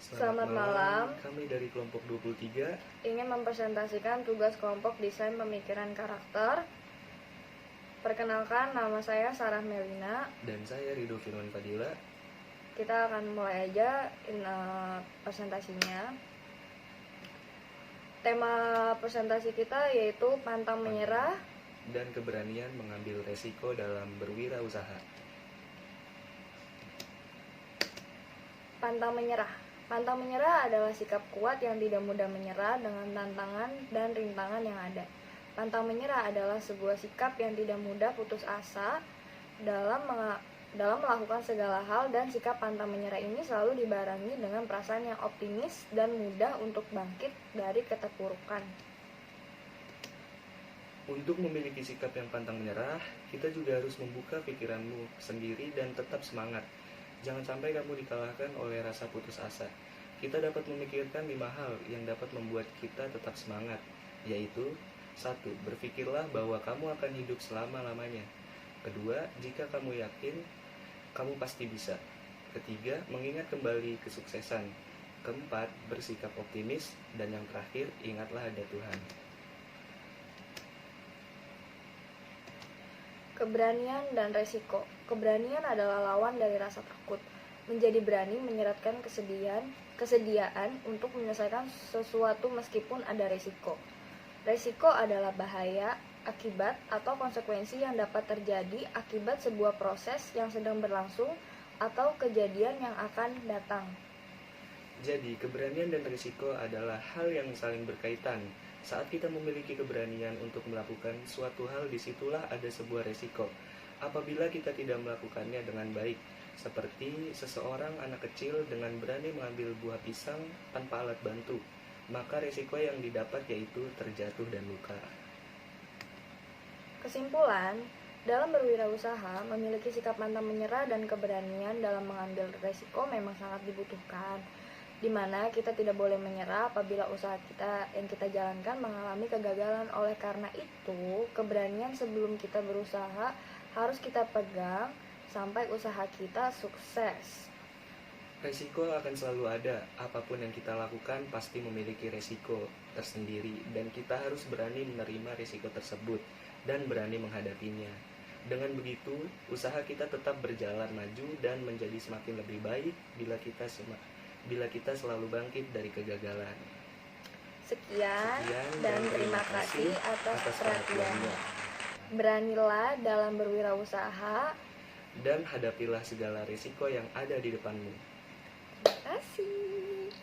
Selamat malam. Kami dari kelompok 23 Ingin mempresentasikan tugas kelompok desain pemikiran karakter. Perkenalkan, nama saya Sarah Melina. dan saya Ridho Firman Fadila. Kita akan mulai aja presentasinya. Tema presentasi kita yaitu pantang menyerah dan keberanian mengambil resiko dalam berwirausaha. Pantang menyerah. Pantang menyerah adalah sikap kuat yang tidak mudah menyerah dengan tantangan dan rintangan yang ada. Pantang menyerah adalah sebuah sikap yang tidak mudah putus asa dalam melakukan segala hal, dan sikap pantang menyerah ini selalu dibarengi dengan perasaan yang optimis dan mudah untuk bangkit dari keterpurukan. Untuk memiliki sikap yang pantang menyerah, kita juga harus membuka pikiranmu sendiri dan tetap semangat. Jangan sampai kamu dikalahkan oleh rasa putus asa. Kita dapat memikirkan 5 hal yang dapat membuat kita tetap semangat, yaitu 1. Berpikirlah bahwa kamu akan hidup selama-lamanya. 2. Jika kamu yakin, kamu pasti bisa. 3. Mengingat kembali kesuksesan. 4. Bersikap optimis. Dan yang terakhir, ingatlah ada Tuhan. Keberanian dan resiko. Keberanian adalah lawan dari rasa takut. Menjadi berani menyeratkan kesediaan untuk menyelesaikan sesuatu meskipun ada resiko. Resiko adalah bahaya, akibat, atau konsekuensi yang dapat terjadi akibat sebuah proses yang sedang berlangsung atau kejadian yang akan datang. Jadi, keberanian dan risiko adalah hal yang saling berkaitan. Saat kita memiliki keberanian untuk melakukan suatu hal, disitulah ada sebuah resiko. Apabila kita tidak melakukannya dengan baik, seperti seseorang anak kecil dengan berani mengambil buah pisang tanpa alat bantu, maka resiko yang didapat yaitu terjatuh dan luka. Kesimpulan, dalam berwirausaha, memiliki sikap pantang menyerah dan keberanian dalam mengambil resiko memang sangat dibutuhkan, di mana kita tidak boleh menyerah apabila usaha kita yang kita jalankan mengalami kegagalan. Oleh karena itu, keberanian sebelum kita berusaha harus kita pegang sampai usaha kita sukses. Resiko akan selalu ada. Apapun yang kita lakukan pasti memiliki resiko tersendiri, dan kita harus berani menerima resiko tersebut dan berani menghadapinya. Dengan begitu, usaha kita tetap berjalan maju dan menjadi semakin lebih baik bila kita selalu bangkit dari kegagalan. Sekian dan terima kasih atas perhatiannya. Beranilah dalam berwirausaha dan hadapilah segala risiko yang ada di depanmu. Terima kasih.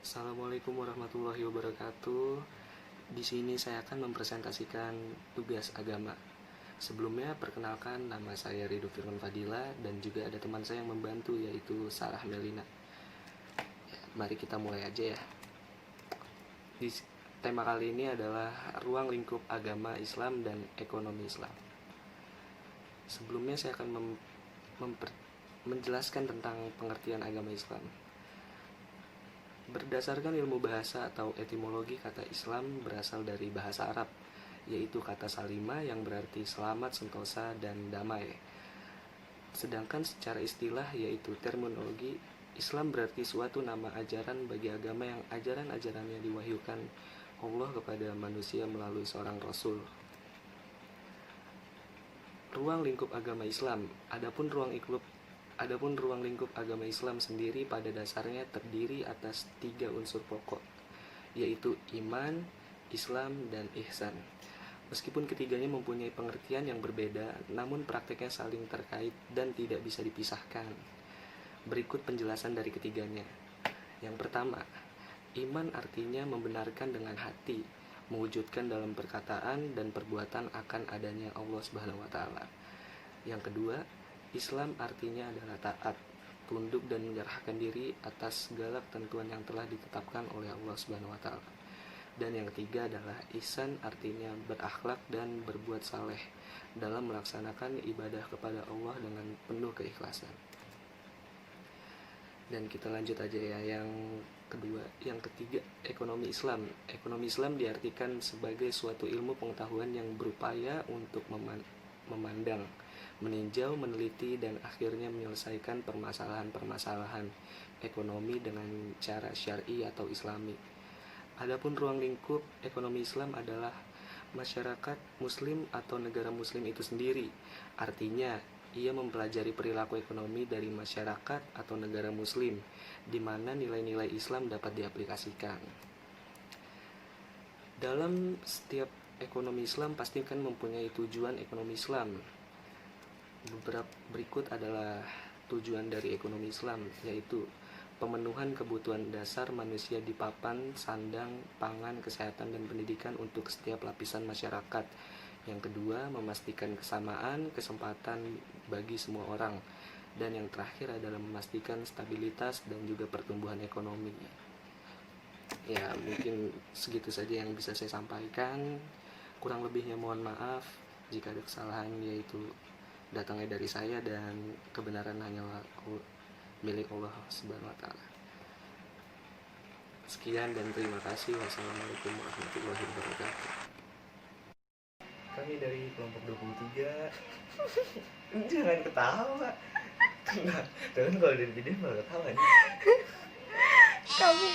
Assalamualaikum warahmatullahi wabarakatuh. Di sini saya akan mempresentasikan tugas agama. Sebelumnya, perkenalkan, nama saya Ridho Firman Fadila dan juga ada teman saya yang membantu, yaitu Sarah Melina. Mari kita mulai aja ya. Tema kali ini adalah ruang lingkup agama Islam dan ekonomi Islam. Sebelumnya saya akan menjelaskan tentang pengertian agama Islam. Berdasarkan ilmu bahasa atau etimologi, kata Islam berasal dari bahasa Arab, yaitu kata salima yang berarti selamat, sentosa, dan damai. Sedangkan secara istilah, yaitu terminologi, Islam berarti suatu nama ajaran bagi agama yang ajaran-ajarannya diwahyukan Allah kepada manusia melalui seorang Rasul. Ruang lingkup agama Islam. Adapun ruang lingkup agama Islam sendiri pada dasarnya terdiri atas 3 unsur pokok, yaitu iman, Islam, dan ihsan. Meskipun ketiganya mempunyai pengertian yang berbeda, namun prakteknya saling terkait dan tidak bisa dipisahkan. Berikut penjelasan dari ketiganya. Yang pertama, iman artinya membenarkan dengan hati, mewujudkan dalam perkataan dan perbuatan akan adanya Allah Subhanahu wa taala. Yang kedua, Islam artinya adalah taat, tunduk dan menyerahkan diri atas segala ketentuan yang telah ditetapkan oleh Allah Subhanahu wa taala. Dan yang ketiga adalah ihsan, artinya berakhlak dan berbuat saleh dalam melaksanakan ibadah kepada Allah dengan penuh keikhlasan. Dan kita lanjut aja ya, yang ketiga, ekonomi Islam. Ekonomi Islam diartikan sebagai suatu ilmu pengetahuan yang berupaya untuk memandang, meninjau, meneliti, dan akhirnya menyelesaikan permasalahan-permasalahan ekonomi dengan cara syar'i atau islami. Adapun ruang lingkup ekonomi Islam adalah masyarakat muslim atau negara muslim itu sendiri. Artinya, ia mempelajari perilaku ekonomi dari masyarakat atau negara muslim, di mana nilai-nilai Islam dapat diaplikasikan. Dalam setiap ekonomi Islam pasti kan mempunyai tujuan ekonomi Islam. Beberapa berikut adalah tujuan dari ekonomi Islam, yaitu pemenuhan kebutuhan dasar manusia di papan, sandang, pangan, kesehatan, dan pendidikan untuk setiap lapisan masyarakat. Yang kedua, memastikan kesamaan kesempatan bagi semua orang. Dan yang terakhir adalah memastikan stabilitas dan juga pertumbuhan ekonomi. Ya, mungkin segitu saja yang bisa saya sampaikan. Kurang lebihnya mohon maaf jika ada kesalahan, yaitu datangnya dari saya dan kebenaran hanyalah milik Allah Subhanahu wa taala. Sekian dan terima kasih. Wassalamualaikum warahmatullahi wabarakatuh. Kami dari kelompok 23. Jangan ketawa. Jangan kalau dari video malah ketawa nih. Kami